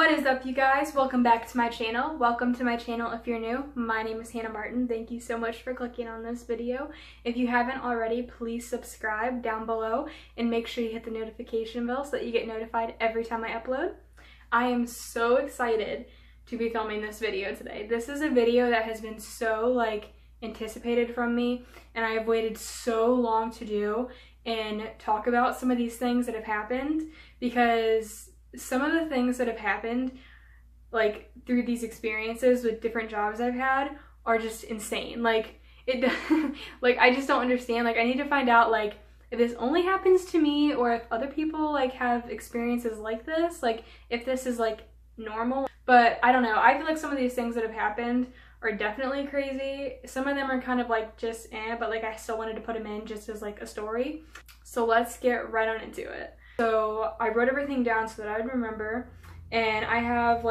What is up, you guys? Welcome back to my channel. Welcome to my channel if you're new. My name is Hannah Martin. Thank you so much for clicking on this video. If you haven't already, please subscribe down below and make sure you hit the notification bell so that you get notified every time I upload. I am so excited to be filming this video today. This is a video that has been so anticipated from me, and I have waited so long to do and talk about some of these things that have happened, because some of the things that have happened through these experiences with different jobs I've had are just insane. I just don't understand. I need to find out if this only happens to me or if other people have experiences like this, if this is normal. But I don't know, I feel like some of these things that have happened are definitely crazy. Some of them are kind of just but I still wanted to put them in just as a story. So let's get right on into it. So I wrote everything down so that I would remember, and I have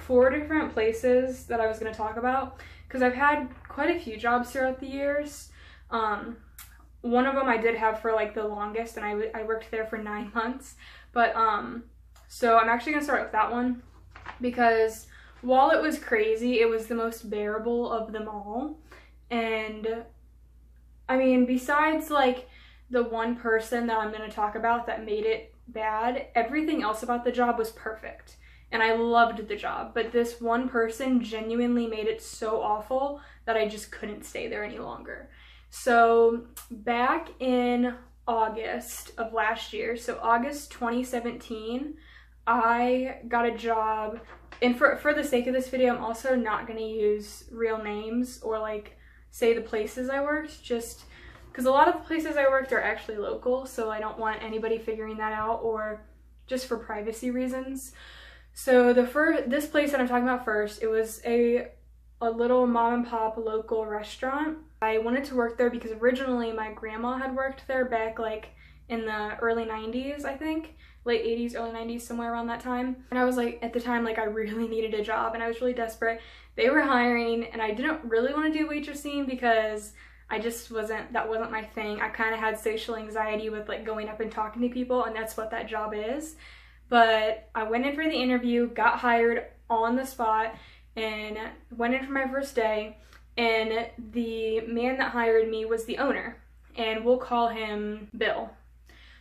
4 different places that I was going to talk about because I've had quite a few jobs throughout the years. One of them I did have for the longest, and I worked there for 9 months. But so I'm actually going to start with that one because while it was crazy, it was the most bearable of them all. And I mean, besides the one person that I'm going to talk about that made it bad, everything else about the job was perfect. And I loved the job, but this one person genuinely made it so awful that I just couldn't stay there any longer. So back in August of last year, so August 2017, I got a job. And for the sake of this video, I'm also not going to use real names or say the places I worked, just because a lot of the places I worked are actually local, so I don't want anybody figuring that out, or just for privacy reasons. So this place that I'm talking about first, it was a little mom and pop local restaurant. I wanted to work there because originally my grandma had worked there back in the early 90s, I think. Late 80s, early 90s, somewhere around that time. And I was at the time, I really needed a job and I was really desperate. They were hiring and I didn't really want to do waitressing because that wasn't my thing. I kind of had social anxiety with going up and talking to people, and that's what that job is. But I went in for the interview, got hired on the spot, and went in for my first day, and the man that hired me was the owner, and we'll call him Bill.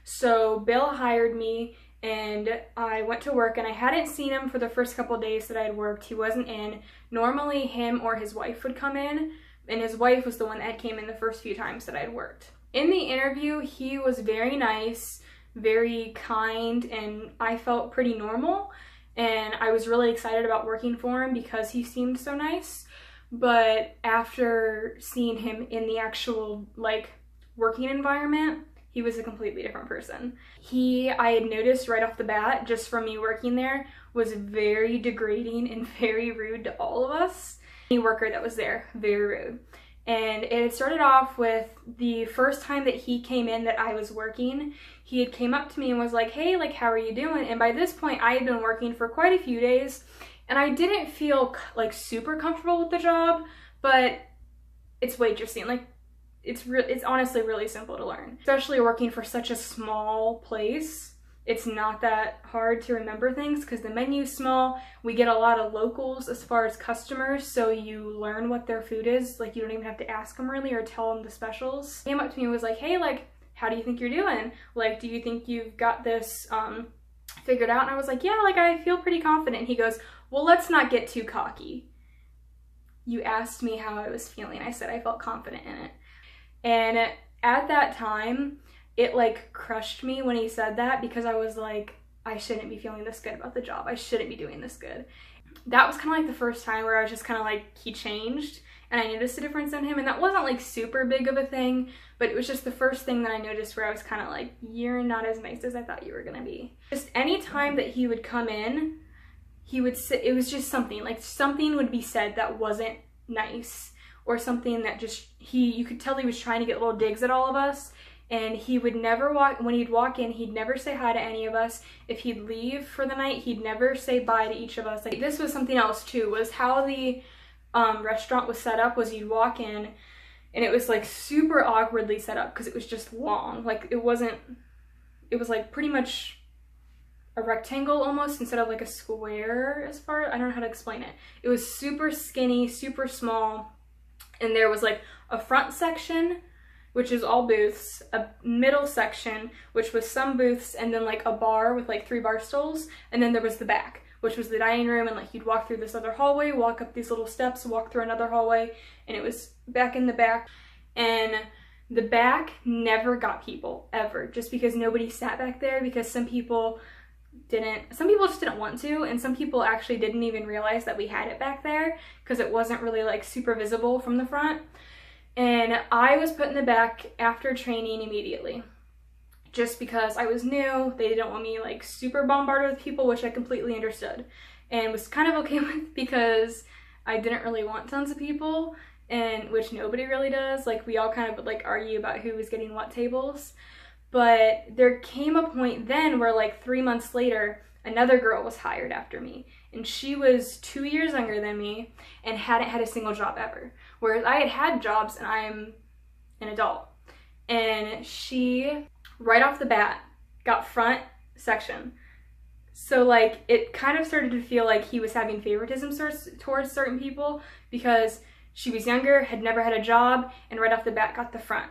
So Bill hired me, and I went to work, and I hadn't seen him for the first couple days that I had worked. He wasn't in. Normally him or his wife would come in, and his wife was the one that came in the first few times that I had worked. In the interview, he was very nice, very kind, and I felt pretty normal, and I was really excited about working for him because he seemed so nice. But after seeing him in the actual working environment, he was a completely different person. I had noticed right off the bat, just from me working there, was very degrading and very rude to all of us. Any worker that was there, very rude. And it had started off with the first time that he came in that I was working, he had came up to me and was like, hey, how are you doing? And by this point, I had been working for quite a few days, and I didn't feel super comfortable with the job, but it's waitressing. It's honestly really simple to learn, especially working for such a small place. It's not that hard to remember things because the menu's small. We get a lot of locals as far as customers, so you learn what their food is. You don't even have to ask them really or tell them the specials. He came up to me and was like, hey, how do you think you're doing? Do you think you've got this figured out? And I was like, yeah, I feel pretty confident. And he goes, well, let's not get too cocky. You asked me how I was feeling. I said I felt confident in it. And at that time, it crushed me when he said that, because I was I shouldn't be feeling this good about the job. I shouldn't be doing this good. That was kind of the first time where I was just kind of he changed, and I noticed a difference in him. And that wasn't super big of a thing, but it was just the first thing that I noticed where I was kind of you're not as nice as I thought you were gonna be. Just any time that he would come in, he would sit, it was just something, something would be said that wasn't nice, or something that just, you could tell he was trying to get little digs at all of us. And he would never when he'd walk in, he'd never say hi to any of us. If he'd leave for the night, he'd never say bye to each of us. This was something else too, was how the restaurant was set up. Was you'd walk in, and it was super awkwardly set up because it was just long. It was pretty much a rectangle almost instead of like a square. As far, I don't know how to explain it. It was super skinny, super small, and there was like a front section, which is all booths, a middle section, which was some booths, and then like a bar with like 3 bar stools, and then there was the back, which was the dining room, and like you'd walk through this other hallway, walk up these little steps, walk through another hallway, and it was back in the back. And the back never got people, ever, just because nobody sat back there, because some people just didn't want to, and some people actually didn't even realize that we had it back there because it wasn't really like super visible from the front. And I was put in the back after training immediately, just because I was new. They didn't want me like super bombarded with people, which I completely understood and was kind of okay with, because I didn't really want tons of people, and which nobody really does. Like, we all kind of would like argue about who was getting what tables. But there came a point then where like 3 months later, another girl was hired after me, and she was 2 years younger than me and hadn't had a single job ever. Whereas I had had jobs and I'm an adult. And she, right off the bat, got front section. So like, it kind of started to feel like he was having favoritism towards certain people because she was younger, had never had a job, and right off the bat got the front.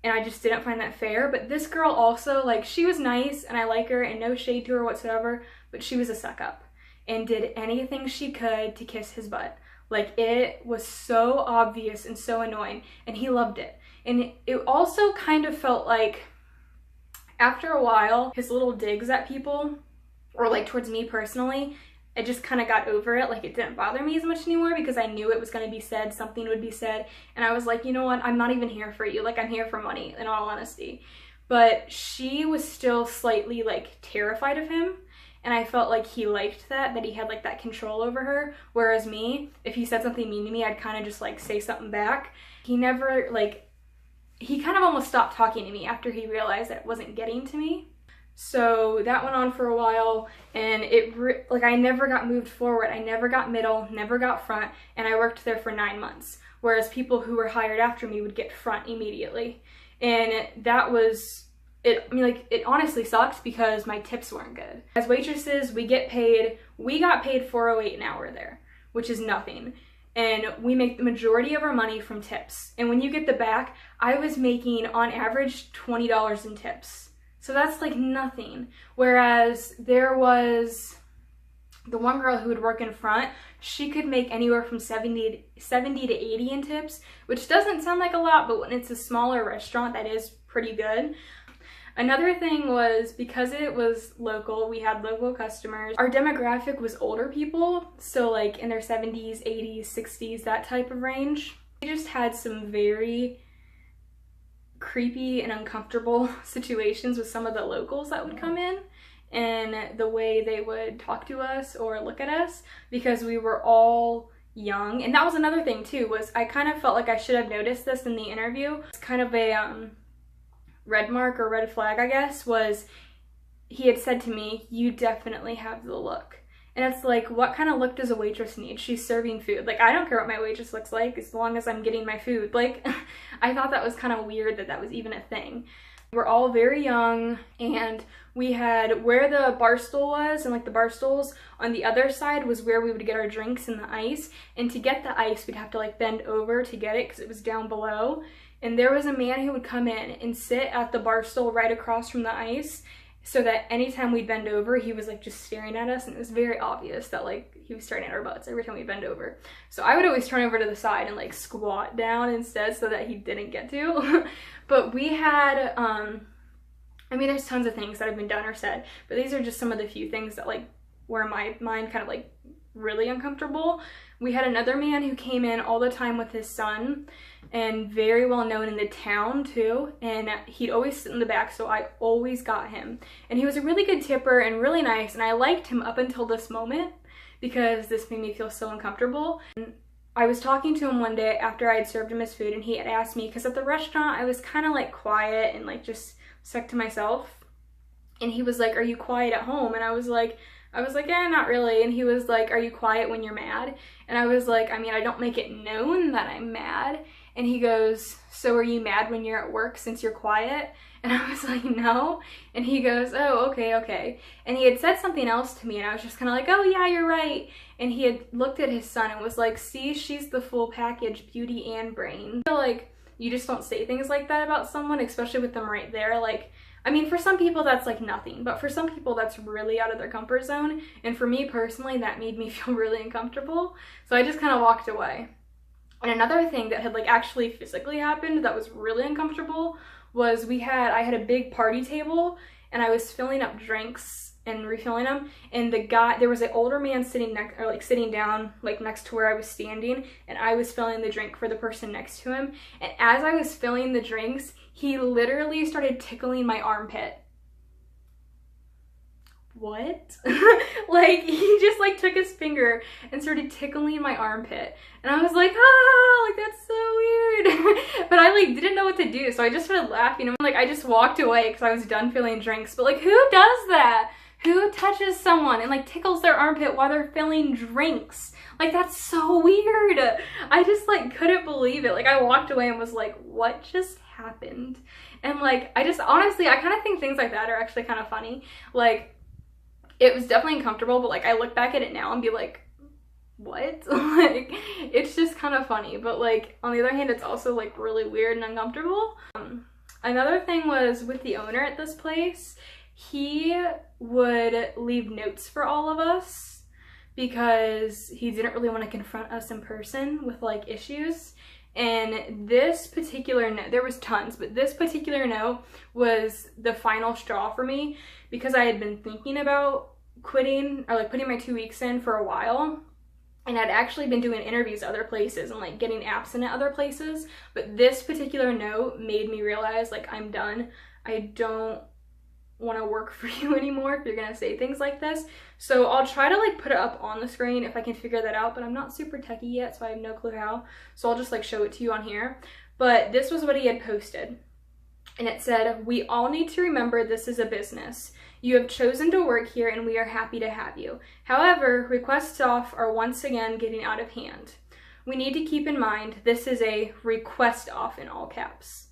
And I just didn't find that fair. But this girl also, like, she was nice and I like her and no shade to her whatsoever, but she was a suck up and did anything she could to kiss his butt. Like, it was so obvious and so annoying, and he loved it. And it also kind of felt like, after a while, his little digs at people, or like towards me personally, I just kind of got over it. Like, it didn't bother me as much anymore because I knew it was going to be said, something would be said, and I was like, you know what, I'm not even here for you. Like, I'm here for money, in all honesty. But she was still slightly like terrified of him, and I felt like he liked that he had like that control over her. Whereas me, if he said something mean to me, I'd kind of just like say something back. He never like, he kind of almost stopped talking to me after he realized that it wasn't getting to me. So that went on for a while, and like, I never got moved forward. I never got middle, never got front, and I worked there for 9 months. Whereas people who were hired after me would get front immediately. And that was, I mean, like, it honestly sucked because my tips weren't good. As waitresses, we got paid $4.08 an hour there, which is nothing. And we make the majority of our money from tips. And when you get the back, I was making on average $20 in tips. So that's like nothing. Whereas there was the one girl who would work in front, she could make anywhere from 70 to 80 in tips, which doesn't sound like a lot, but when it's a smaller restaurant, that is pretty good. Another thing was, because it was local, we had local customers. Our demographic was older people, so like in their 70s, 80s, 60s, that type of range. We just had some very creepy and uncomfortable situations with some of the locals that would come in, and the way they would talk to us or look at us, because we were all young. And that was another thing too, was I kind of felt like I should have noticed this in the interview. It's kind of a red mark or red flag, I guess, was he had said to me, "You definitely have the look." And it's like, what kind of look does a waitress need? She's serving food. Like, I don't care what my waitress looks like as long as I'm getting my food. Like, I thought that was kind of weird that that was even a thing. We're all very young, and we had where the bar stool was, and like the bar stools on the other side was where we would get our drinks and the ice. And to get the ice, we'd have to like bend over to get it because it was down below. And there was a man who would come in and sit at the bar stool right across from the ice, so that anytime we'd bend over, he was like just staring at us, and it was very obvious that like he was staring at our butts every time we bend over. So I would always turn over to the side and like squat down instead so that he didn't get to. But we had, I mean, there's tons of things that have been done or said, but these are just some of the few things that like were in my mind kind of like really uncomfortable. We had another man who came in all the time with his son, and very well known in the town too, and he'd always sit in the back, so I always got him. And he was a really good tipper and really nice, and I liked him up until this moment because this made me feel so uncomfortable. And I was talking to him one day after I had served him his food, and he had asked me, because at the restaurant I was kind of like quiet and like just stuck to myself, and he was like, "Are you quiet at home?" And I was like, "Yeah, not really." And he was like, "Are you quiet when you're mad?" And I was like, "I mean, I don't make it known that I'm mad." And he goes, so are you mad when you're at work since you're quiet? And I was like, no. And he goes, oh, okay. And he had said something else to me, and I was just kind of like, oh yeah, you're right. And he had looked at his son and was like, see, she's the full package, beauty and brain. I feel like you just don't say things like that about someone, especially with them right there. Like, I mean, for some people that's like nothing, but for some people that's really out of their comfort zone. And for me personally, that made me feel really uncomfortable. So I just kind of walked away. And another thing that had like actually physically happened that was really uncomfortable was I had a big party table, and I was filling up drinks and refilling them, and there was an older man sitting down like next to where I was standing, and I was filling the drink for the person next to him. And as I was filling the drinks, he literally started tickling my armpit. What? Like, he just like took his finger and started tickling my armpit, and I was like, ah, like that's so weird. But I like didn't know what to do, so I just started laughing, and like I just walked away because I was done filling drinks. But like, who does that? Who touches someone and like tickles their armpit while they're filling drinks? Like, that's so weird. I just like couldn't believe it. Like, I walked away and was like, what just happened? And like, I just honestly, I kind of think things like that are actually kind of funny. Like, it was definitely uncomfortable, but like I look back at it now and be like, what? Like, it's just kind of funny. But like, on the other hand, it's also like really weird and uncomfortable. Another thing was with the owner at this place, he would leave notes for all of us because he didn't really want to confront us in person with like issues. And this particular note, there was tons, but this particular note was the final straw for me because I had been thinking about quitting or like putting my 2 weeks in for a while. And I'd actually been doing interviews other places and like getting absent at other places. But this particular note made me realize like, I'm done. I don't want to work for you anymore if you're gonna say things like this. So I'll try to like put it up on the screen if I can figure that out, but I'm not super techie yet, so I have no clue how. So I'll just like show it to you on here. But this was what he had posted. And it said, we all need to remember this is a business. You have chosen to work here and we are happy to have you. However, requests off are once again getting out of hand. We need to keep in mind this is a request off in all caps,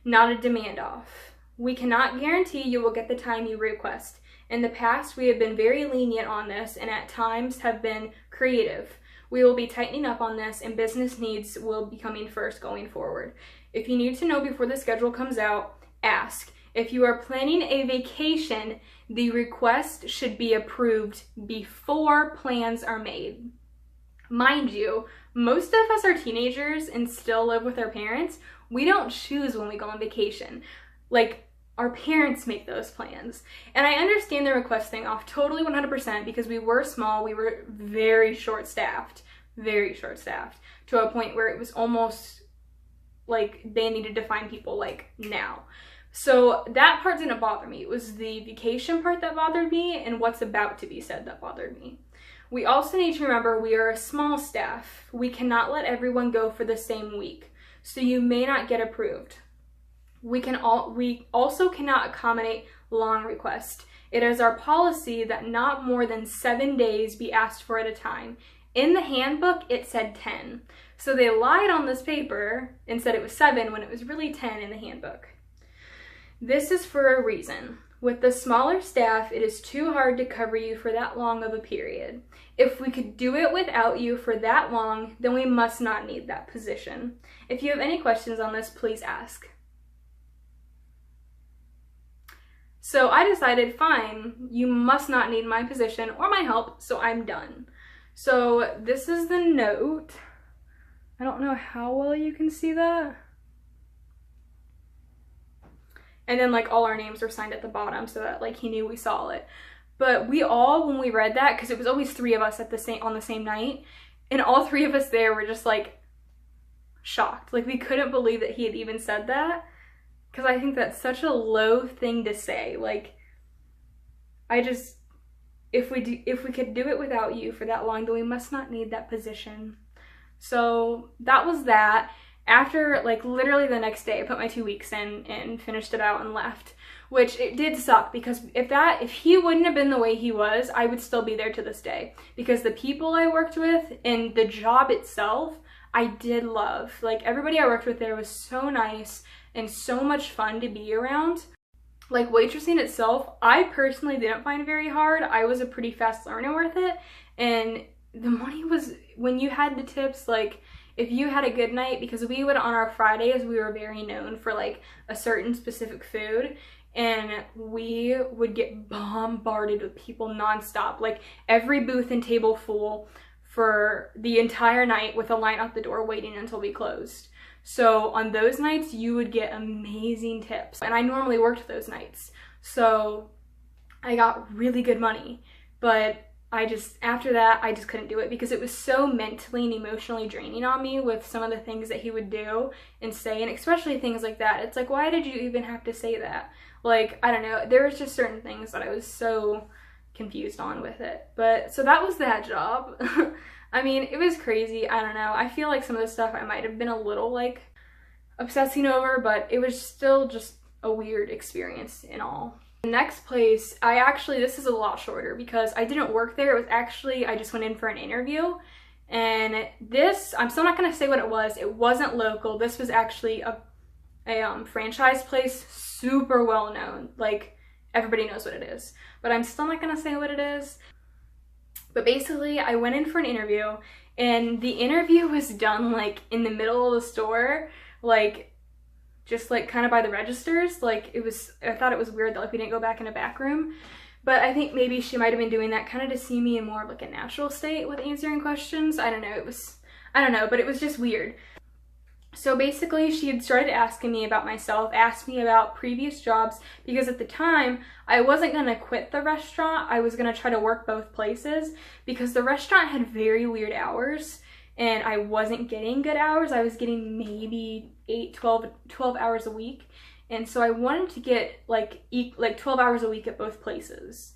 not a demand off. We cannot guarantee you will get the time you request. In the past, we have been very lenient on this and at times have been creative. We will be tightening up on this and business needs will be coming first going forward. If you need to know before the schedule comes out, ask. If you are planning a vacation, the request should be approved before plans are made. Mind you, most of us are teenagers and still live with our parents. We don't choose when we go on vacation. Like, our parents make those plans. And I understand the request thing off totally 100% because we were small, we were very short-staffed to a point where it was almost like they needed to find people like now. So that part didn't bother me. It was the vacation part that bothered me and what's about to be said that bothered me. We also need to remember we are a small staff. We cannot let everyone go for the same week, so you may not get approved. We also cannot accommodate long requests. It is our policy that not more than 7 days be asked for at a time. In the handbook, it said 10. So they lied on this paper and said it was 7 when it was really 10 in the handbook. This is for a reason. With the smaller staff, it is too hard to cover you for that long of a period. If we could do it without you for that long, then we must not need that position. If you have any questions on this, please ask. So I decided, fine, you must not need my position or my help, so I'm done. So this is the note. I don't know how well you can see that. And then like all our names were signed at the bottom so that like he knew we saw it. But we all, when we read that, because it was always 3 of us on the same night, and all 3 of us there were just like shocked. Like, we couldn't believe that he had even said that. Because I think that's such a low thing to say. Like, if we could do it without you for that long, then we must not need that position. So that was that. After, like, literally the next day, I put my 2 weeks in and finished it out and left. Which, it did suck, because if he wouldn't have been the way he was, I would still be there to this day. Because the people I worked with and the job itself, I did love. Like, everybody I worked with there was so nice and so much fun to be around. Like, waitressing itself, I personally didn't find very hard. I was a pretty fast learner with it, and the money was, when you had the tips, like, if you had a good night, because we would, on our Fridays, we were very known for like a certain specific food, and we would get bombarded with people nonstop, like every booth and table full for the entire night with a line out the door waiting until we closed. So on those nights, you would get amazing tips. And I normally worked those nights, so I got really good money. But after that, I just couldn't do it because it was so mentally and emotionally draining on me with some of the things that he would do and say, and especially things like that. It's like, why did you even have to say that? Like, I don't know. There was just certain things that I was so confused on with it. But, so that was that job. I mean, it was crazy. I don't know. I feel like some of the stuff I might have been a little, like, obsessing over, but it was still just a weird experience in all. The next place, this is a lot shorter because I didn't work there. It was actually, I just went in for an interview. And this, I'm still not going to say what it was. It wasn't local. This was actually a franchise place, super well known. Like, everybody knows what it is. But I'm still not going to say what it is. But basically, I went in for an interview, and the interview was done, like, in the middle of the store, like, just, like, kind of by the registers. Like, I thought it was weird that, like, we didn't go back in a back room. But I think maybe she might have been doing that kind of to see me in more of, like, a natural state with answering questions. I don't know, but it was just weird. So basically, she had started asking me about myself, asked me about previous jobs, because at the time, I wasn't going to quit the restaurant. I was going to try to work both places because the restaurant had very weird hours, and I wasn't getting good hours. I was getting maybe 12 hours a week, and so I wanted to get like 12 hours a week at both places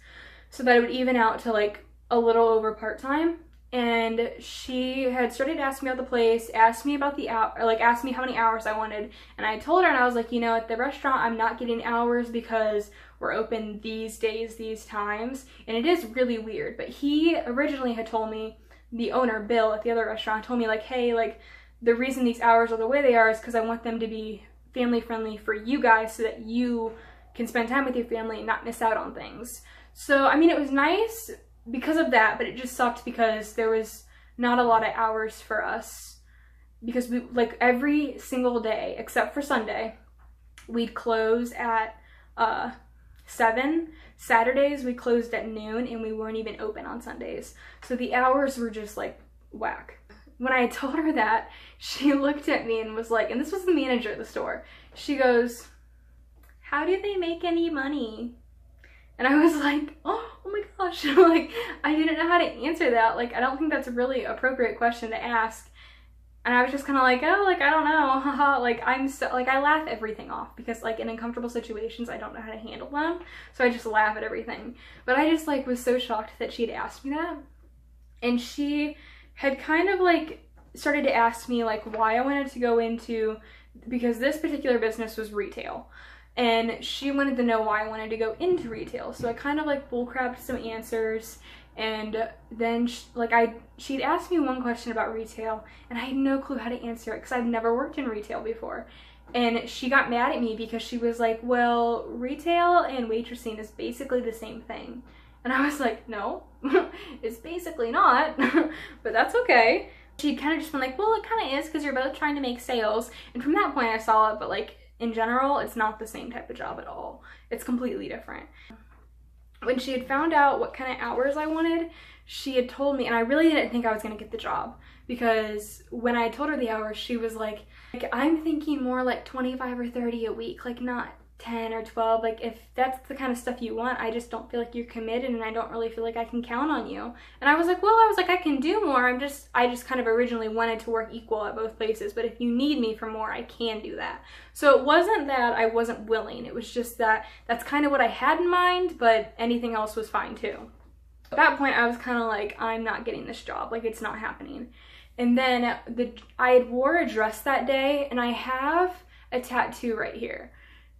so that it would even out to like a little over part-time. And she had started asking me about the place, asked me about asked me how many hours I wanted. And I told her, and I was like, you know, at the restaurant, I'm not getting hours because we're open these days, these times. And it is really weird. But he originally had told me, the owner, Bill, at the other restaurant, told me like, hey, like, the reason these hours are the way they are is because I want them to be family friendly for you guys so that you can spend time with your family and not miss out on things. So, I mean, it was nice because of that, but it just sucked because there was not a lot of hours for us, because we, like, every single day except for Sunday, we'd close at 7. Saturdays we closed at noon, and we weren't even open on Sundays. So the hours were just like whack. When I told her that, she looked at me and was like, and this was the manager at the store, she goes, "How do they make any money?" And I was like, oh my gosh, like, I didn't know how to answer that. Like, I don't think that's a really appropriate question to ask. And I was just kind of like, oh, like, I don't know, haha. Like, I laugh everything off because, like, in uncomfortable situations, I don't know how to handle them. So I just laugh at everything. But I just, like, was so shocked that she had asked me that. And she had kind of, like, started to ask me, like, why I wanted to go into, because this particular business was retail. And she wanted to know why I wanted to go into retail. So I kind of like bullcrapped some answers, and then she'd asked me one question about retail, and I had no clue how to answer it because I've never worked in retail before. And she got mad at me because she was like, well, retail and waitressing is basically the same thing. And I was like, no, it's basically not, but that's okay. She'd kind of just been like, well, it kind of is because you're both trying to make sales. And from that point I saw it, but like, in general, it's not the same type of job at all. It's completely different. When she had found out what kind of hours I wanted, she had told me, and I really didn't think I was going to get the job, because when I told her the hours, she was like, I'm thinking more like 25 or 30 a week, like not 10 or 12. Like, if that's the kind of stuff you want, I just don't feel like you're committed, and I don't really feel like I can count on you. And I was like, well, I can do more. I just kind of originally wanted to work equal at both places, but if you need me for more, I can do that. So it wasn't that I wasn't willing. It was just that that's kind of what I had in mind, but anything else was fine too. At that point, I was kind of like, I'm not getting this job. Like, it's not happening. And then I wore a dress that day, and I have a tattoo right here.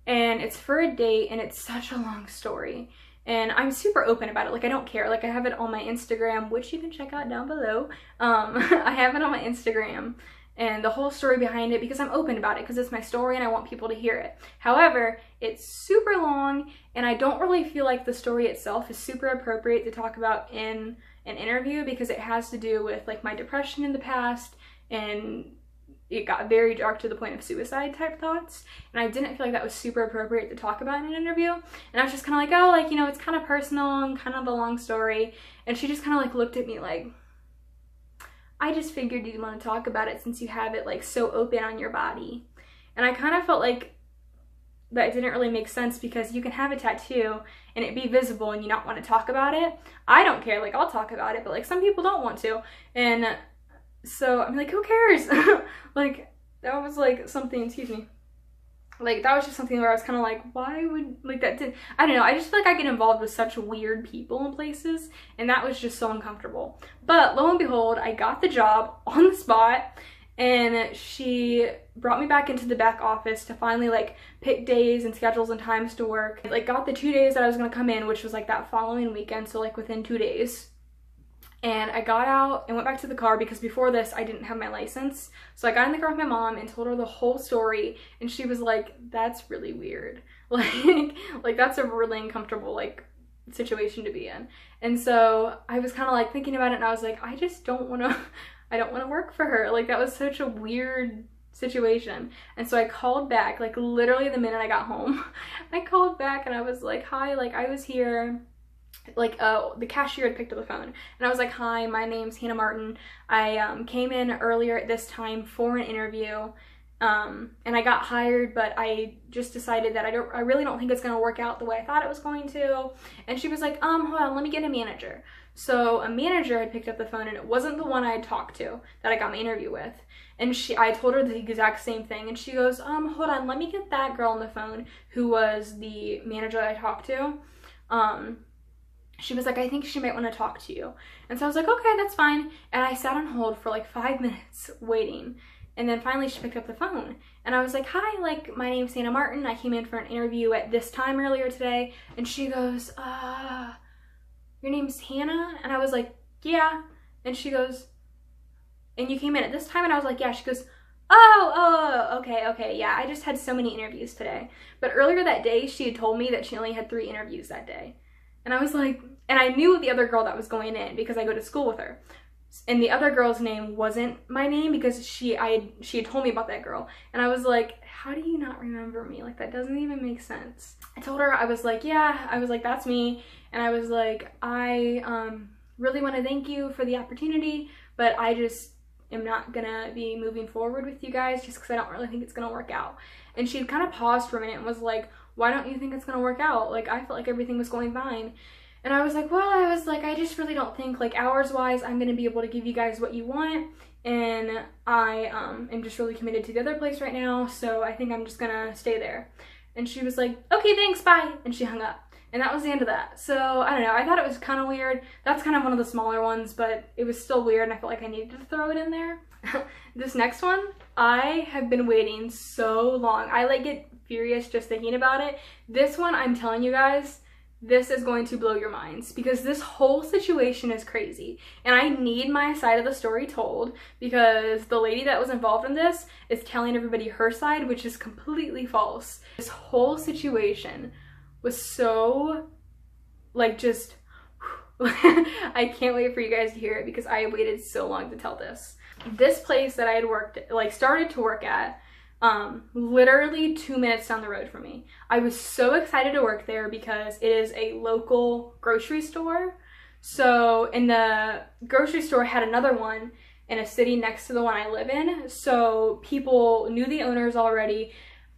And it's for a date, and it's such a long story. And I'm super open about it. Like, I don't care. Like, I have it on my Instagram, which you can check out down below. I have it on my Instagram. and the whole story behind it because I'm open about it because it's my story and I want people to hear it. However, it's super long and I don't really feel like the story itself is super appropriate to talk about in an interview because it has to do with like my depression in the past, and it got very dark to the point of suicide type thoughts, and I didn't feel like that was super appropriate to talk about in an interview. And I was just kind of like, oh, like, you know, it's kind of personal and kind of a long story. And she just kind of like looked at me like, I just figured you'd want to talk about it since you have it like so open on your body. And I kind of felt like that didn't really make sense because you can have a tattoo and it be visible and you not want to talk about it. I don't care, like I'll talk about it, but like some people don't want to. And so I'm like, who cares? Like that was like something, excuse me. Like that was just something where I was kind of like, why would, like that did, I don't know. I just feel like I get involved with such weird people in places, and that was just so uncomfortable. But lo and behold, I got the job on the spot, and she brought me back into the back office to finally like pick days and schedules and times to work. I, like, got the 2 days that I was gonna come in, which was like that following weekend, so like within 2 days. And I got out and went back to the car because before this I didn't have my license. So I got in the car with my mom and told her the whole story, and she was like, that's really weird. Like that's a really uncomfortable like situation to be in. And so I was kind of like thinking about it, and I was like, I just don't want to, I don't want to work for her. Like that was such a weird situation. And so I called back, like literally the minute I got home. I called back and I was like, hi, like I was here. Like the cashier had picked up the phone, and I was like, hi, my name's Hannah Martin. I came in earlier at this time for an interview, and I got hired, but I just decided that I really don't think it's gonna work out the way I thought it was going to. And she was like, hold on, let me get a manager. So a manager had picked up the phone, and it wasn't the one I had talked to that I got my interview with. And I told her the exact same thing, and she goes, hold on, let me get that girl on the phone who was the manager that I talked to. She was like, I think she might want to talk to you. And so I was like, okay, that's fine. And I sat on hold for like 5 minutes waiting. And then finally she picked up the phone. And I was like, hi, like my name's Hannah Martin. I came in for an interview at this time earlier today. And she goes, your name's Hannah? And I was like, yeah. And she goes, and you came in at this time? And I was like, yeah. She goes, okay, yeah. I just had so many interviews today. But earlier that day, she had told me that she only had 3 interviews that day. And I was like, and I knew the other girl that was going in because I go to school with her. And the other girl's name wasn't my name because she had told me about that girl. And I was like, how do you not remember me? Like, that doesn't even make sense. I told her, I was like, yeah, I was like, that's me. And I was like, I really want to thank you for the opportunity, but I just am not gonna be moving forward with you guys just because I don't really think it's gonna work out. And she kind of paused for a minute and was like, why don't you think it's gonna work out? Like, I felt like everything was going fine. And I was like, well, I just really don't think, like, hours wise, I'm gonna be able to give you guys what you want. And I am just really committed to the other place right now, so I think I'm just gonna stay there. And she was like, okay, thanks, bye. And she hung up. And that was the end of that. So I don't know, I thought it was kind of weird. That's kind of one of the smaller ones, but it was still weird, and I felt like I needed to throw it in there. This next one, I have been waiting so long. I like get furious just thinking about it. This one, I'm telling you guys, this is going to blow your minds because this whole situation is crazy. And I need my side of the story told because the lady that was involved in this is telling everybody her side, which is completely false. This whole situation was so, like, just, I can't wait for you guys to hear it because I waited so long to tell this. This place that I had started to work at, literally 2 minutes down the road from me. I was so excited to work there because it is a local grocery store. So, and the grocery store had another one in a city next to the one I live in. So people knew the owners already.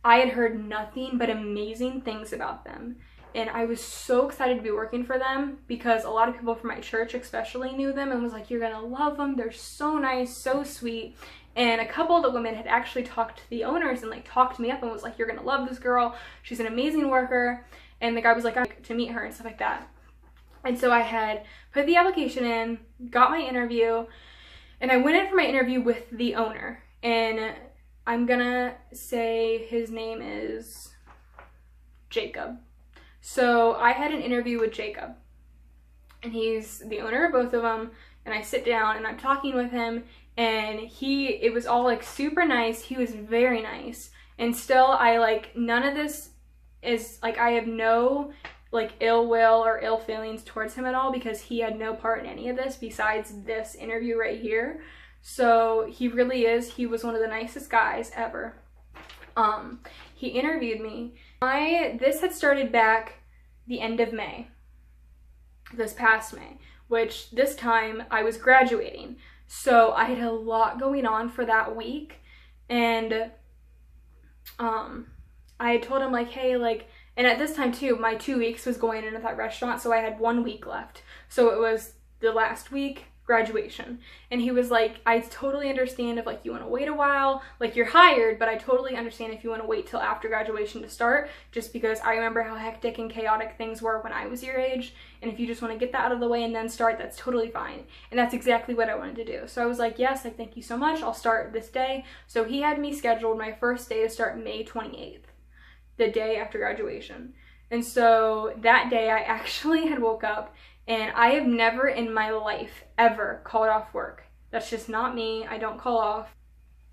I had heard nothing but amazing things about them. And I was so excited to be working for them because a lot of people from my church especially knew them and was like, you're gonna love them. They're so nice, so sweet. And a couple of the women had actually talked to the owners and like talked me up and was like, you're gonna love this girl. She's an amazing worker. And the guy was like, to meet her and stuff like that. And so I had put the application in, got my interview, and I went in for my interview with the owner. And I'm gonna say his name is Jacob. So I had an interview with Jacob, and he's the owner of both of them, and I sit down and I'm talking with him, and it was all like super nice. He was very nice, and still I like, none of this is like, I have no like ill will or ill feelings towards him at all, because he had no part in any of this besides this interview right here. So he really is, he was one of the nicest guys ever. He interviewed me. This had started back the end of May, this past May, which this time I was graduating. So I had a lot going on for that week, and I had told him like, hey, like, and at this time too, my 2 weeks was going into that restaurant, so I had 1 week left. So it was the last week, graduation. And he was like, I totally understand if like you want to wait a while, like you're hired, but I totally understand if you want to wait till after graduation to start, just because I remember how hectic and chaotic things were when I was your age, and if you just want to get that out of the way and then start, that's totally fine. And that's exactly what I wanted to do. So I was like, yes, like thank you so much, I'll start this day. So he had me scheduled my first day to start May 28th, the day after graduation. And so that day I actually had woke up, and I have never in my life ever called off work. That's just not me. I don't call off.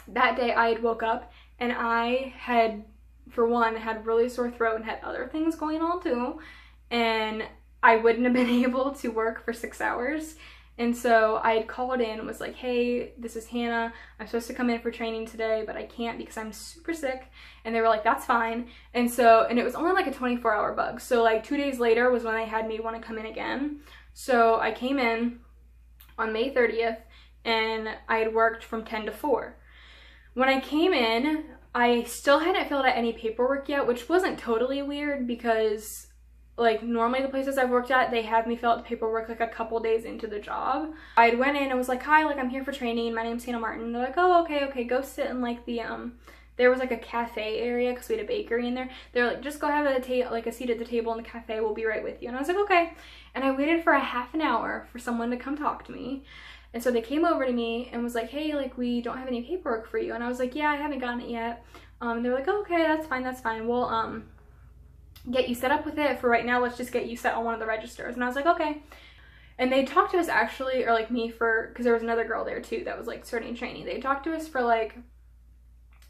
That day I had woke up, and I had, for one, had really sore throat and had other things going on too. And I wouldn't have been able to work for 6 hours. And so I had called in and was like, hey, this is Hannah. I'm supposed to come in for training today, but I can't because I'm super sick. And they were like, that's fine. And it was only like a 24-hour bug. So like 2 days later was when they had me want to come in again. So I came in on May 30th, and I had worked from 10 to 4. When I came in, I still hadn't filled out any paperwork yet, which wasn't totally weird because like normally the places I've worked at, they have me fill out the paperwork like a couple days into the job. I went in and was like, hi, like I'm here for training. My name's Hannah Martin. They're like, oh, okay, go sit in like the, there was like a cafe area because we had a bakery in there. They're like, just go have a seat at the table in the cafe. We'll be right with you. And I was like, okay. And I waited for a half an hour for someone to come talk to me. And so they came over to me and was like, hey, like we don't have any paperwork for you. And I was like, yeah, I haven't gotten it yet. They're like, oh, okay, that's fine. We'll get you set up with it. For right now, let's just get you set on one of the registers. And I was like, okay. And they talked to us actually, or like me because there was another girl there too that was like starting training. They talked to us for like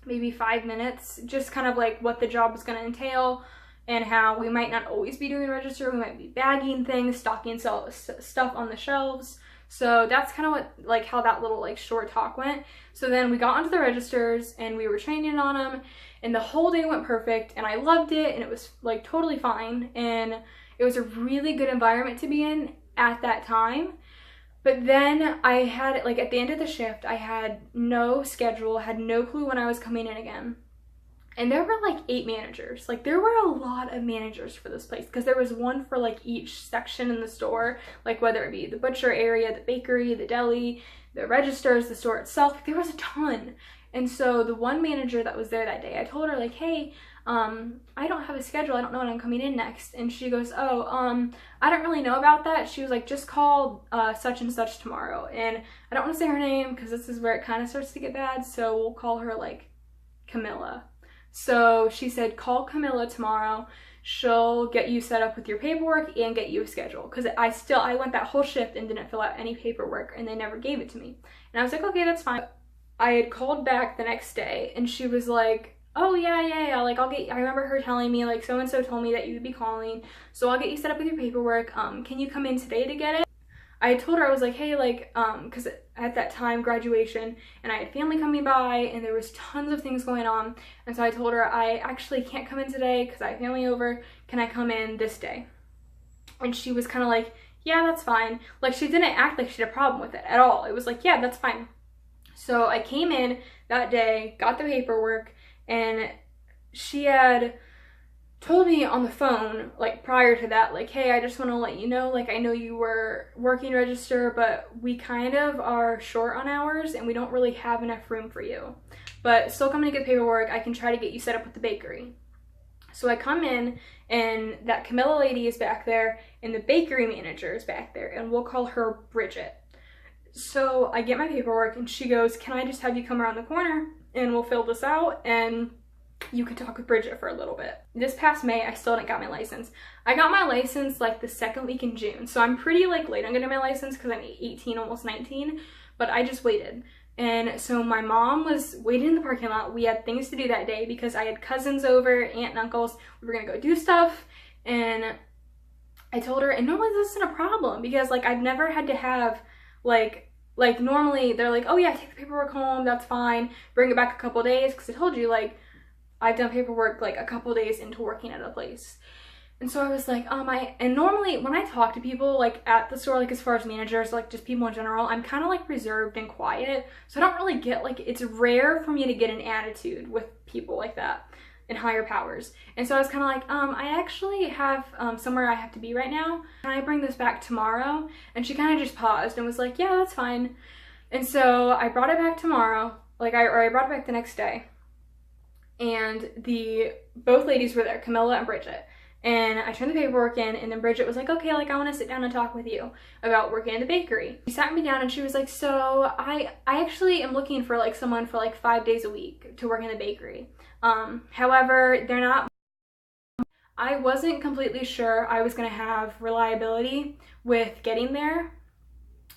maybe 5 minutes, just kind of like what the job was going to entail and how we might not always be doing register. We might be bagging things, stocking stuff on the shelves. So that's kind of what, like how that little like short talk went. So then we got onto the registers and we were training on them, and the whole day went perfect, and I loved it, and it was like totally fine, and it was a really good environment to be in at that time. But then I had, like at the end of the shift, I had no schedule, had no clue when I was coming in again. And there were like 8 managers. Like there were a lot of managers for this place because there was one for like each section in the store, like whether it be the butcher area, the bakery, the deli, the registers, the store itself. There was a ton. And so the one manager that was there that day, I told her like, hey, I don't have a schedule. I don't know when I'm coming in next. And she goes, oh, I don't really know about that. She was like, just call such and such tomorrow. And I don't want to say her name because this is where it kind of starts to get bad. So we'll call her like Camilla. So she said, call Camilla tomorrow. She'll get you set up with your paperwork and get you a schedule. Because I went that whole shift and didn't fill out any paperwork, and they never gave it to me. And I was like, okay, that's fine. I had called back the next day, and she was like, oh yeah, like I remember her telling me like so-and-so told me that you would be calling, so I'll get you set up with your paperwork. Can you come in today to get it? I told her, I was like, hey, like, because at that time, graduation, and I had family coming by, and there was tons of things going on, and so I told her, I actually can't come in today because I have family over. Can I come in this day? And she was kind of like, yeah, that's fine. Like, she didn't act like she had a problem with it at all. It was like, yeah, that's fine. So I came in that day, got the paperwork, and she had told me on the phone, like prior to that, like, hey, I just want to let you know, like, I know you were working register, but we kind of are short on hours and we don't really have enough room for you. But still coming to get paperwork, I can try to get you set up with the bakery. So I come in, and that Camilla lady is back there, and the bakery manager is back there, and we'll call her Bridget. So I get my paperwork, and she goes, can I just have you come around the corner and we'll fill this out, and you could talk with Bridget for a little bit. This past May, I still didn't got my license. I got my license like the second week in June, so I'm pretty like late on getting my license because I'm 18, almost 19, but I just waited. And so my mom was waiting in the parking lot. We had things to do that day because I had cousins over, aunt and uncles. We were gonna go do stuff. And I told her, and normally this isn't a problem because like I've never had to have like normally they're like, oh yeah, take the paperwork home, that's fine. Bring it back a couple days, because I told you like I've done paperwork like a couple days into working at a place. And so I was like, and normally when I talk to people like at the store, like as far as managers, like just people in general, I'm kind of like reserved and quiet. So I don't really get like, it's rare for me to get an attitude with people like that and higher powers. And so I was kind of like, I actually have somewhere I have to be right now. Can I bring this back tomorrow? And she kind of just paused and was like, yeah, that's fine. And so I brought it back tomorrow, I brought it back the next day. And both ladies were there, Camilla and Bridget. And I turned the paperwork in, and then Bridget was like, okay, like I want to sit down and talk with you about working in the bakery. She sat me down and she was like, so I actually am looking for like someone for like 5 days a week to work in the bakery. However, they're not. I wasn't completely sure I was going to have reliability with getting there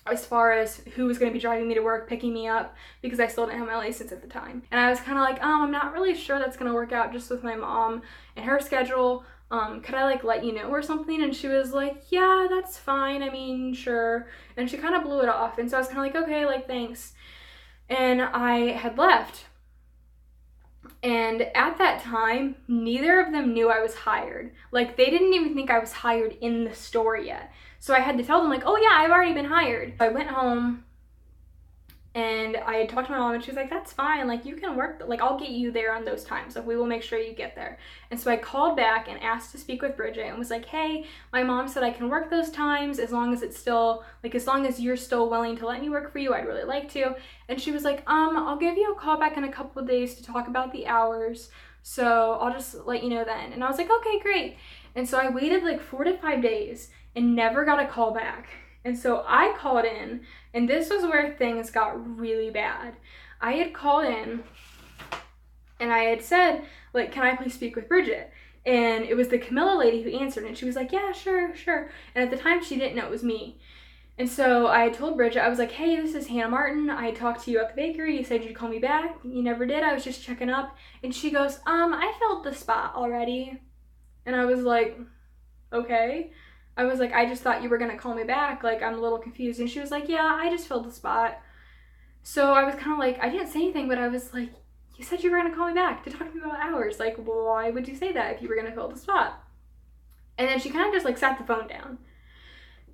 as far as who was going to be driving me to work, picking me up, because I still didn't have my license at the time. And I was kind of like, I'm not really sure that's going to work out just with my mom and her schedule. Could I like let you know or something? And she was like, yeah, that's fine. I mean, sure. And she kind of blew it off. And so I was kind of like, okay, like thanks. And I had left. And at that time, neither of them knew I was hired. Like they didn't even think I was hired in the store yet. So I had to tell them like, oh yeah, I've already been hired. I went home and I had talked to my mom and she was like, that's fine, like you can work, like I'll get you there on those times, like we will make sure you get there. And so I called back and asked to speak with Bridget and was like, hey, my mom said I can work those times as long as it's still, like as long as you're still willing to let me work for you, I'd really like to. And she was like, I'll give you a call back in a couple of days to talk about the hours, so I'll just let you know then. And I was like, okay, great. And so I waited like 4 to 5 days and never got a call back. And so I called in, and this was where things got really bad. I had called in and I had said, like, can I please speak with Bridget? And it was the Camilla lady who answered, and she was like, yeah, sure. And at the time she didn't know it was me. And so I told Bridget, I was like, hey, this is Hannah Martin. I talked to you at the bakery. You said you'd call me back. You never did. I was just checking up. And she goes, I filled the spot already. And I was like, okay. I was like, I just thought you were going to call me back. Like, I'm a little confused. And she was like, yeah, I just filled the spot. So I was kind of like, I didn't say anything, but I was like, you said you were going to call me back to talk to me about hours. Like, why would you say that if you were going to fill the spot? And then she kind of just like sat the phone down.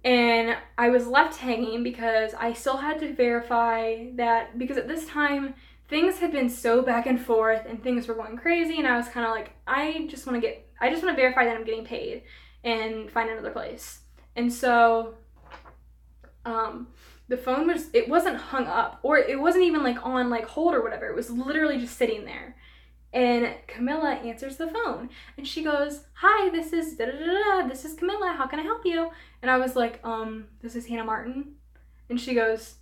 And I was left hanging because I still had to verify that, because at this time, things had been so back and forth and things were going crazy. And I was kind of like, I just want to verify that I'm getting paid and find another place. And so the phone it wasn't hung up, or it wasn't even like on like hold or whatever. It was literally just sitting there. And Camilla answers the phone and she goes, hi, this is this is Camilla, how can I help you? And I was like, this is Hannah Martin. And she goes,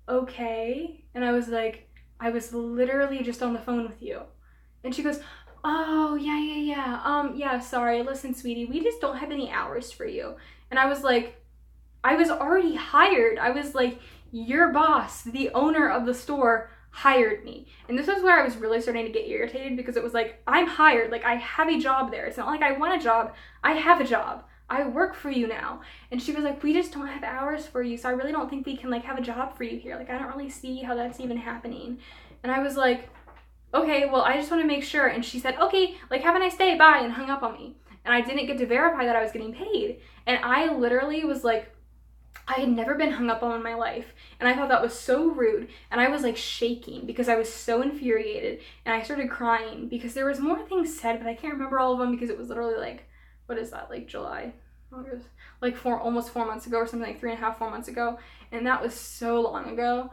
okay. And I was like, I was literally just on the phone with you. And she goes, oh, yeah, sorry, listen, sweetie, we just don't have any hours for you. And I was like, I was already hired. I was like, your boss, the owner of the store, hired me. And this was where I was really starting to get irritated, because it was like, I'm hired, like I have a job there. It's not like I want a job, I have a job. I work for you now. And she was like, we just don't have hours for you, so I really don't think we can like have a job for you here. Like I don't really see how that's even happening. And I was like, okay, well, I just want to make sure. And she said, okay, like have a nice day, bye, and hung up on me. And I didn't get to verify that I was getting paid. And I literally was like, I had never been hung up on in my life. And I thought that was so rude. And I was like shaking because I was so infuriated. And I started crying because there was more things said, but I can't remember all of them because it was literally like, what is that, like July, August, like almost 4 months ago or something, like 3.5, 4 months ago. And that was so long ago.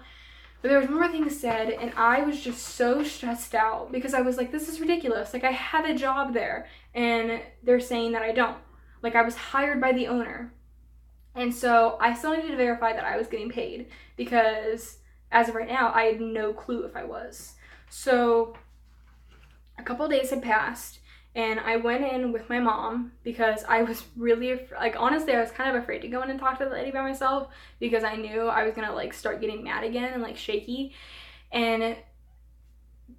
But there was more things said, and I was just so stressed out because I was like, this is ridiculous. Like I have a job there and they're saying that I don't. Like I was hired by the owner. And so I still needed to verify that I was getting paid, because as of right now, I had no clue if I was. So a couple of days had passed And I went in with my mom because I was really, like, honestly, I was kind of afraid to go in and talk to the lady by myself because I knew I was gonna like start getting mad again and like shaky. And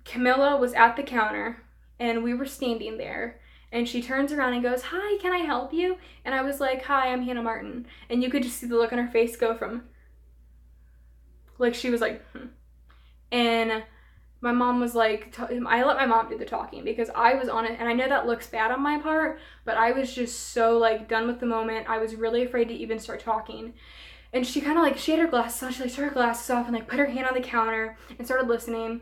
Camilla was at the counter and we were standing there, and she turns around and goes, "Hi, can I help you?" And I was like, "Hi, I'm Hannah Martin." And you could just see the look on her face go from, like, she was like, And my mom was like, I let my mom do the talking because I was on it, and I know that looks bad on my part, but I was just so like done with the moment. I was really afraid to even start talking. And she kind of like, she had her glasses on, she like took her glasses off and like put her hand on the counter and started listening.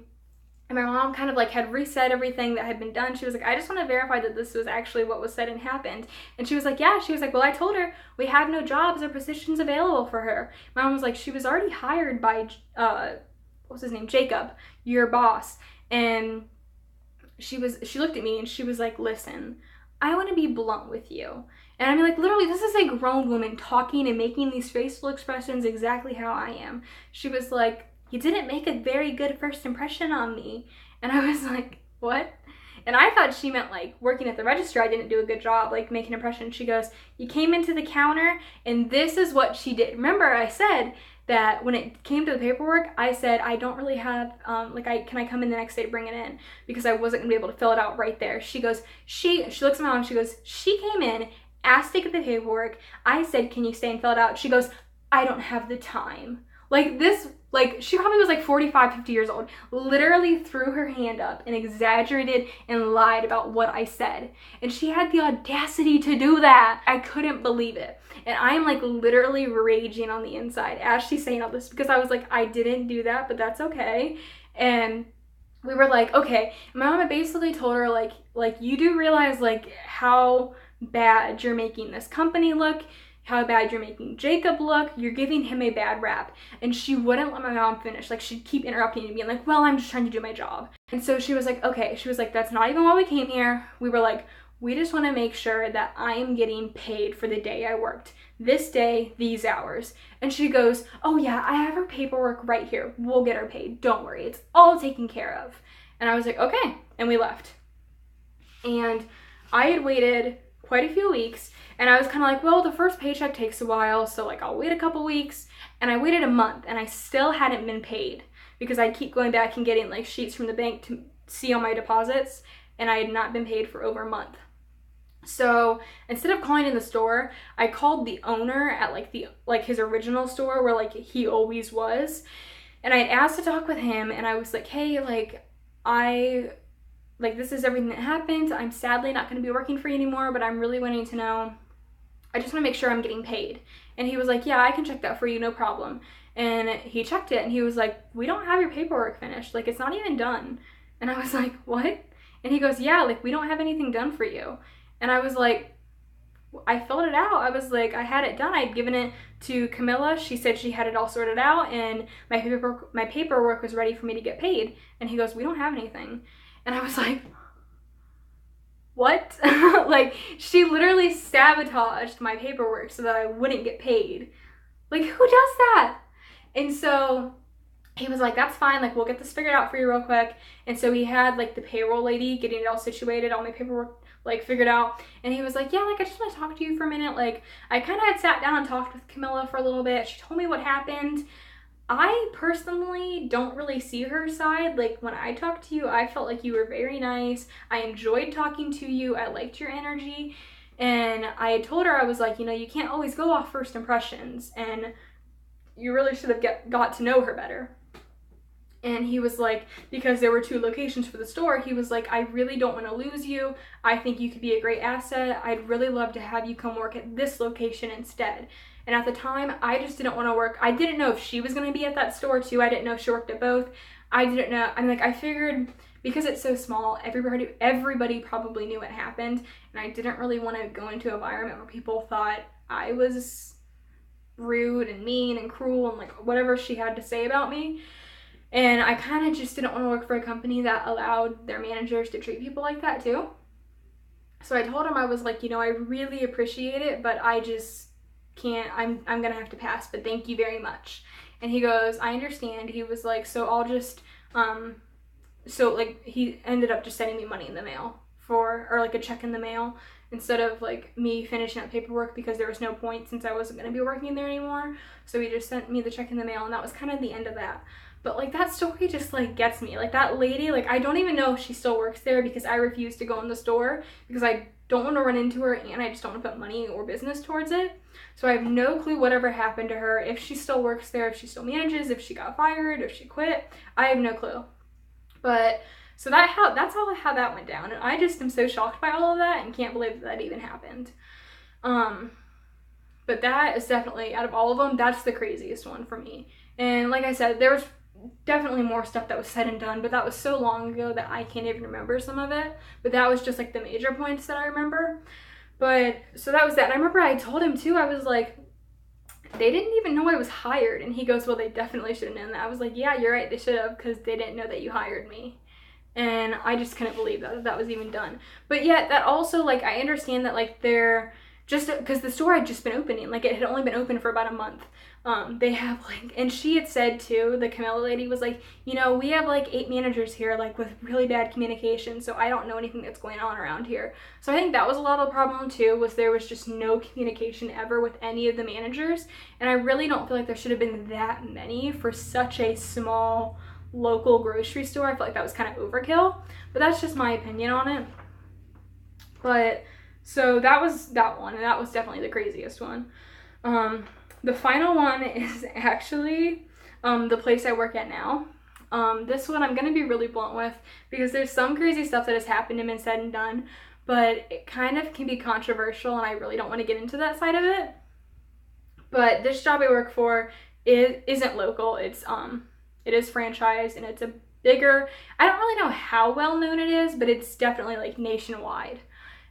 And my mom kind of like had reset everything that had been done. She was like, "I just want to verify that this was actually what was said and happened." And she was like, "Yeah." She was like, "Well, I told her we have no jobs or positions available for her." My mom was like, "She was already hired by, what's his name? Jacob, your boss." And she looked at me and she was like, "Listen, I want to be blunt with you." And I mean, like, literally, this is a grown woman talking and making these facial expressions exactly how I am. She was like, "You didn't make a very good first impression on me." And I was like, "What?" And I thought she meant like working at the register, I didn't do a good job, like making an impression. She goes, "You came into the counter and this is what she did." Remember, I said that when it came to the paperwork, I said, "I don't really have, can I come in the next day to bring it in?" Because I wasn't gonna be able to fill it out right there. She goes, she looks at my mom, she goes, "She came in, asked to get the paperwork. I said, 'Can you stay and fill it out?' She goes, 'I don't have the time.'" Like this, like she probably was like 45, 50 years old, literally threw her hand up and exaggerated and lied about what I said. And she had the audacity to do that. I couldn't believe it. And I'm like literally raging on the inside as she's saying all this because I was like, I didn't do that, but that's okay. And we were like, okay. And my mom basically told her like you do realize like how bad you're making this company look, how bad you're making Jacob look, you're giving him a bad rap. And she wouldn't let my mom finish. Like, she'd keep interrupting and being like, "Well, I'm just trying to do my job." And so she was like, okay. She was like, "That's not even why we came here." We were like, "We just want to make sure that I am getting paid for the day I worked. This day, these hours." And she goes, "Oh yeah, I have her paperwork right here. We'll get her paid. Don't worry. It's all taken care of." And I was like, okay. And we left. And I had waited quite a few weeks, and I was kind of like, well, the first paycheck takes a while, so like I'll wait a couple weeks. And I waited a month and I still hadn't been paid because I'd keep going back and getting like sheets from the bank to see all my deposits, and I had not been paid for over a month. So instead of calling in the store, I called the owner at like his original store where like he always was, and I had asked to talk with him, and I was like, "Hey, this is everything that happened. I'm sadly not going to be working for you anymore, but I'm really wanting to know, I just want to make sure I'm getting paid." And he was like, "Yeah, I can check that for you, no problem." And he checked it and he was like, "We don't have your paperwork finished. Like, it's not even done." And I was like, "What?" And he goes, "Yeah, like we don't have anything done for you." And I was like, I filled it out. I was like, I had it done. I'd given it to Camilla. She said she had it all sorted out and my paperwork was ready for me to get paid. And he goes, "We don't have anything." And I was like, what? Like, she literally sabotaged my paperwork so that I wouldn't get paid. Like, who does that? And so he was like, "That's fine, like we'll get this figured out for you real quick." And so he had like the payroll lady getting it all situated, all my paperwork like figured out. And he was like, "Yeah, like I just want to talk to you for a minute." Like, I kind of had sat down and talked with Camilla for a little bit. She told me what happened. I personally don't really see her side. Like, when I talked to you, I felt like you were very nice. I enjoyed talking to you. I liked your energy. And I told her, I was like, you can't always go off first impressions, and you really should have got to know her better. And he was like, because there were 2 locations for the store, he was like, "I really don't want to lose you. I think you could be a great asset. I'd really love to have you come work at this location instead." And at the time, I just didn't want to work. I didn't know if she was going to be at that store too. I didn't know if she worked at both. I didn't know. I figured because it's so small, everybody probably knew what happened. And I didn't really want to go into an environment where people thought I was rude and mean and cruel and like whatever she had to say about me. And I kind of just didn't want to work for a company that allowed their managers to treat people like that too. So I told him, I was like, I really appreciate it, but I just can't, I'm gonna have to pass, but thank you very much. And he goes, "I understand." He was like, "So I'll just, he ended up just sending me money in the mail or like a check in the mail, instead of like me finishing up paperwork, because there was no point since I wasn't going to be working there anymore. So he just sent me the check in the mail, and that was kind of the end of that. But like that story just like gets me. Like that lady, like I don't even know if she still works there, because I refuse to go in the store because I don't want to run into her, and I just don't want to put money or business towards it. So I have no clue whatever happened to her, if she still works there, if she still manages, if she got fired, if she quit. I have no clue. But so that's all how that went down, and I just am so shocked by all of that and can't believe that even happened. But that is definitely, out of all of them, that's the craziest one for me. And like I said, there was definitely more stuff that was said and done, but that was so long ago that I can't even remember some of it. But that was just like the major points that I remember. But so that was that. And I remember I told him too, I was like, they didn't even know I was hired. And he goes, well, they definitely should have known that. I was like, yeah, you're right, they should have, because they didn't know that you hired me. And I just couldn't believe that was even done. But yet that also, like, I understand that like they're just, because the store had just been opening, like it had only been open for about a month. They have like, and she had said too, the Camilla lady was like, you know, we have like 8 managers here, like with really bad communication, so I don't know anything that's going on around here. So I think that was a lot of the problem too, was there was just no communication ever with any of the managers. And I really don't feel like there should have been that many for such a small local grocery store. I feel like that was kind of overkill, but that's just my opinion on it. But so that was that one, and that was definitely the craziest one. The final one is actually the place I work at now. This one I'm going to be really blunt with, because there's some crazy stuff that has happened and been said and done, but it kind of can be controversial, and I really don't want to get into that side of it. But this job I work for isn't local. It is franchised, and it's a bigger, I don't really know how well known it is, but it's definitely like nationwide.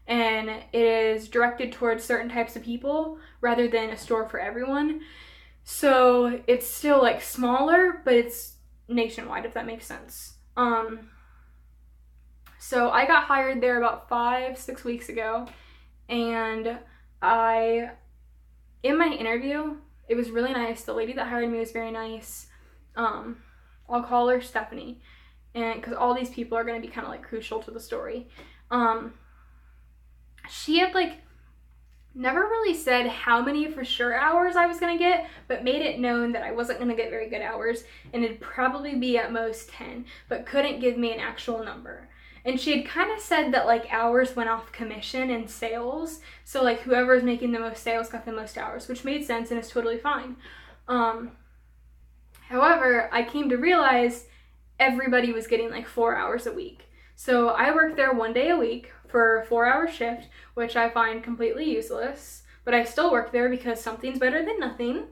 And it is directed towards certain types of people rather than a store for everyone. So it's still like smaller, but it's nationwide, if that makes sense. So I got hired there about 5-6 weeks ago, and in my interview, it was really nice. The lady that hired me was very nice. I'll call her Stephanie, and because all these people are going to be kind of like crucial to the story. She had like never really said how many for sure hours I was going to get, but made it known that I wasn't going to get very good hours, and it'd probably be at most 10, but couldn't give me an actual number. And she had kind of said that like hours went off commission and sales, so like whoever's making the most sales got the most hours, which made sense and is totally fine. However, I came to realize everybody was getting like 4 hours a week. So I worked there 1 day a week for a 4-hour shift, which I find completely useless, but I still work there because something's better than nothing.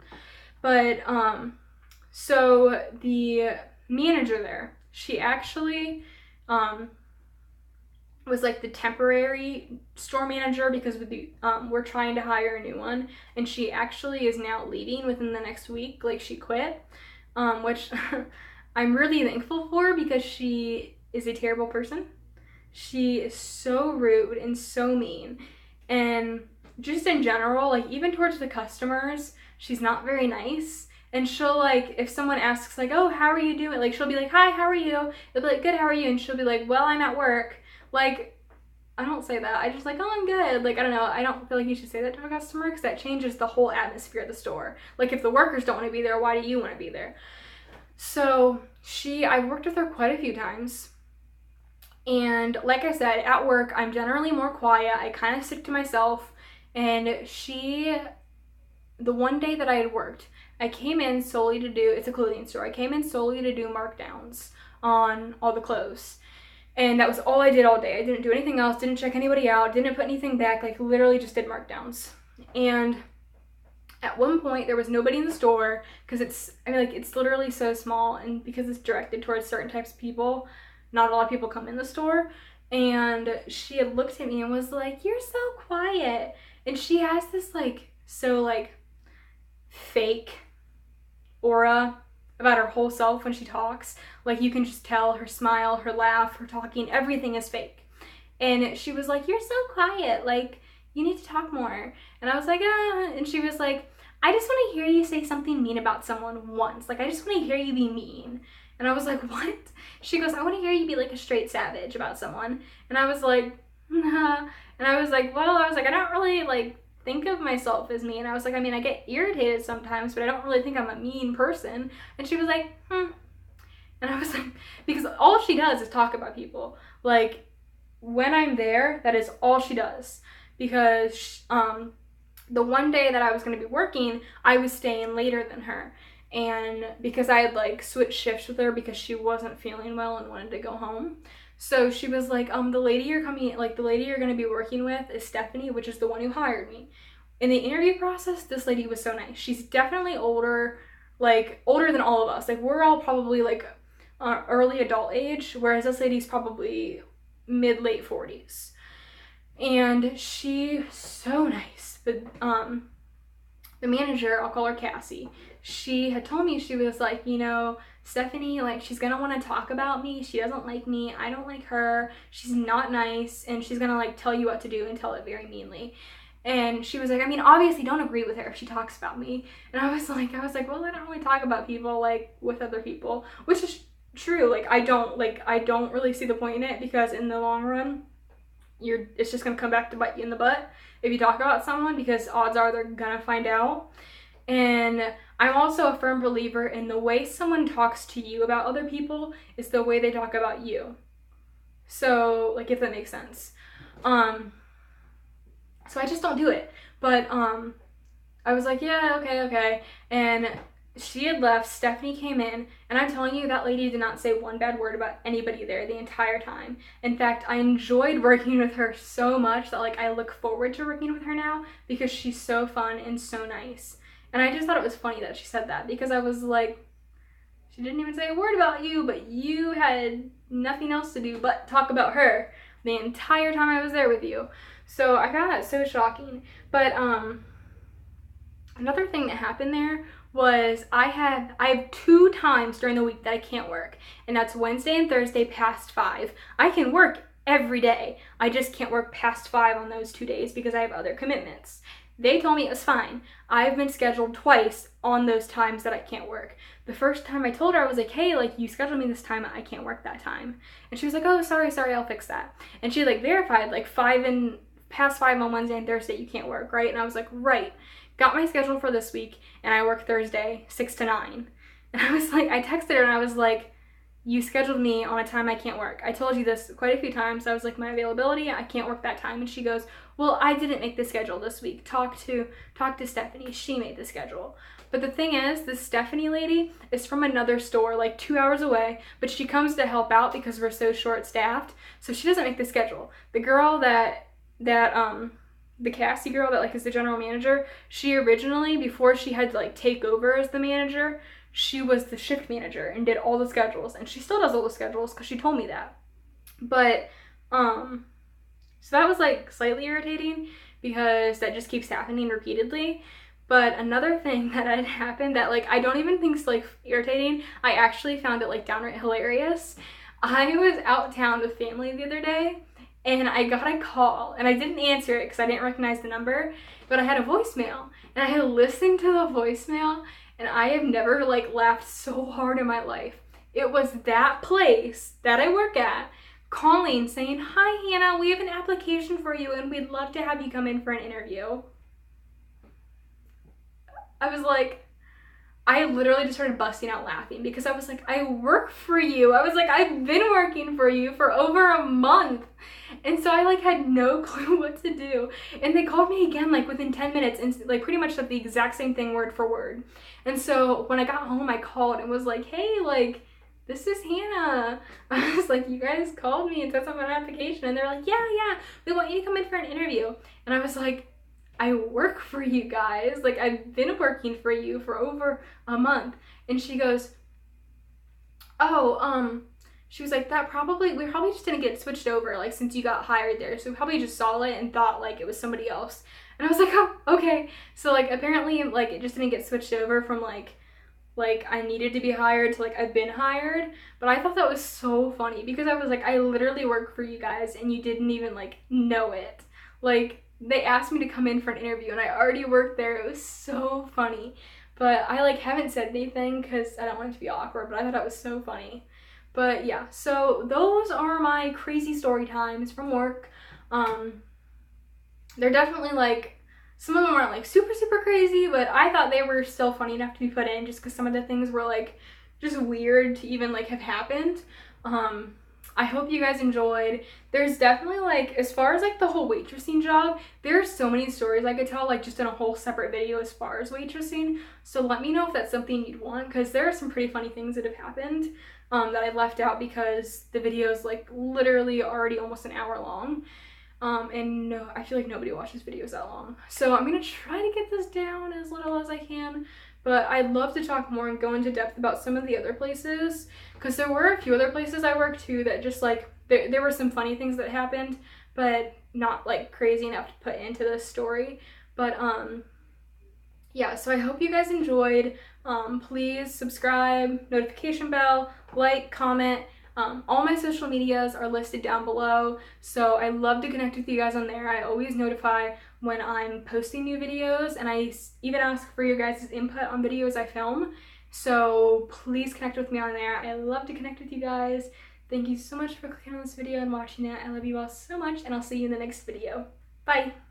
But so the manager there, she actually was like the temporary store manager, because we're trying to hire a new one, and she actually is now leaving within the next week. Like she quit, which I'm really thankful for, because she is a terrible person. She is so rude and so mean, and just in general, like even towards the customers, she's not very nice. And she'll like, if someone asks like, oh, how are you doing? Like she'll be like, hi, how are you? They'll be like, good, how are you? And she'll be like, well, I'm at work. Like, I don't say that. I just like, oh, I'm good. Like, I don't know. I don't feel like you should say that to a customer, because that changes the whole atmosphere of the store. Like if the workers don't want to be there, why do you want to be there? So I worked with her quite a few times. And like I said, at work, I'm generally more quiet. I kind of stick to myself. And the one day that I had worked, I came in solely to do, it's a clothing store. I came in solely to do markdowns on all the clothes. And that was all I did all day. I didn't do anything else, didn't check anybody out, didn't put anything back, like literally just did markdowns. And at one point there was nobody in the store, because it's literally so small, and because it's directed towards certain types of people, not a lot of people come in the store. And she had looked at me and was like, you're so quiet. And she has this like, so like fake aura about her whole self when she talks. Like you can just tell her smile, her laugh, her talking, everything is fake. And she was like, you're so quiet, like you need to talk more. And I was like, ah. And she was like, I just want to hear you say something mean about someone once. Like I just want to hear you be mean. And I was like, what? She goes, I want to hear you be like a straight savage about someone. And I was like, And I was like, well, I don't really like think of myself as mean. I was like, I mean, I get irritated sometimes, but I don't really think I'm a mean person. And she was like, And I was like, because all she does is talk about people. Like, when I'm there, that is all she does. Because the one day that I was going to be working, I was staying later than her. And because I had like switched shifts with her because she wasn't feeling well and wanted to go home. So she was like, the lady you're going to be working with is Stephanie, which is the one who hired me. In the interview process, this lady was so nice. She's definitely older, like older than all of us. Like, we're all probably like early adult age, whereas this lady's probably mid-late 40s. And she's so nice. But the manager, I'll call her Cassie, she had told me, she was like, you know, Stephanie, like, she's gonna want to talk about me. She doesn't like me. I don't like her. She's not nice, and she's gonna like tell you what to do and tell it very meanly. And she was like, I mean, obviously don't agree with her if she talks about me. And I was like, well, I don't really talk about people like with other people, which is true. Like, I don't really see the point in it, because in the long run, it's just gonna come back to bite you in the butt if you talk about someone, because odds are they're gonna find out. And I'm also a firm believer in the way someone talks to you about other people is the way they talk about you. So, like, if that makes sense. So I just don't do it. But I was like, yeah, okay. And she had left. Stephanie came in, and I'm telling you, that lady did not say one bad word about anybody there the entire time. In fact, I enjoyed working with her so much that like I look forward to working with her now, because she's so fun and so nice. And I just thought it was funny that she said that, because I was like, she didn't even say a word about you, but you had nothing else to do but talk about her the entire time I was there with you. So I found that so shocking. But another thing that happened there was I have 2 times during the week that I can't work, and that's Wednesday and Thursday past 5. I can work every day. I just can't work past 5 on those 2 days because I have other commitments. They told me it was fine. I've been scheduled twice on those times that I can't work. The first time I told her, I was like, hey, like, you scheduled me this time, I can't work that time. And she was like, oh, sorry, I'll fix that. And she like verified like past 5 on Wednesday and Thursday you can't work, right? And I was like, right. Got my schedule for this week, and I work Thursday 6 to 9. And I was like, I texted her and I was like, you scheduled me on a time I can't work. I told you this quite a few times. I was like, my availability, I can't work that time. And she goes, well, I didn't make the schedule this week. Talk to Stephanie. She made the schedule. But the thing is, this Stephanie lady is from another store like 2 hours away, but she comes to help out because we're so short-staffed. So she doesn't make the schedule. The girl the Cassie girl that like is the general manager, she originally, before she had to like take over as the manager, she was the shift manager and did all the schedules, and she still does all the schedules because she told me that. But so that was like slightly irritating because that just keeps happening repeatedly. But another thing that had happened that like I don't even think is like irritating, I actually found it like downright hilarious. I was out of town with family the other day, and I got a call, and I didn't answer it because I didn't recognize the number, but I had a voicemail, and I had listened to the voicemail, and I have never like laughed so hard in my life. It was that place that I work at calling saying, hi Hannah, we have an application for you and we'd love to have you come in for an interview. I was like, I literally just started busting out laughing because I was like, I work for you. I was like, I've been working for you for over a month. And so I like had no clue what to do. And they called me again like within 10 minutes and like pretty much said the exact same thing word for word. And so when I got home, I called and was like, hey, like, this is Hannah. I was like, you guys called me and said something about an application. And they're like, yeah, we want you to come in for an interview. And I was like, I work for you guys. Like, I've been working for you for over a month. And she goes, oh, she was like, we probably just didn't get switched over, like, since you got hired there. So we probably just saw it and thought, like, it was somebody else. And I was like, oh, okay. So, like, apparently, like, it just didn't get switched over from, like I needed to be hired to, like, I've been hired. But I thought that was so funny because I was like, I literally work for you guys and you didn't even, like, know it. Like, they asked me to come in for an interview and I already worked there. It was so funny. But I, like, haven't said anything because I don't want it to be awkward, but I thought it was so funny. But yeah, so those are my crazy story times from work. They're definitely like, some of them aren't like super crazy, but I thought they were still funny enough to be put in just because some of the things were like just weird to even like have happened. I hope you guys enjoyed. There's definitely like, as far as like the whole waitressing job, there's so many stories I could tell, like just in a whole separate video as far as waitressing. So let me know if that's something you'd want, because there are some pretty funny things that have happened that I left out because the video is like literally already almost an hour long. And no, I feel like nobody watches videos that long. So I'm gonna try to get this down as little as I can, but I'd love to talk more and go into depth about some of the other places, because there were a few other places I worked too that just like, there were some funny things that happened, but not like crazy enough to put into this story. But yeah, so I hope you guys enjoyed. Please subscribe, notification bell, like, comment. All my social medias are listed down below, so I love to connect with you guys on there. I always notify when I'm posting new videos, and I even ask for your guys' input on videos I film. So please connect with me on there. I love to connect with you guys. Thank you so much for clicking on this video and watching it. I love you all so much, and I'll see you in the next video. Bye!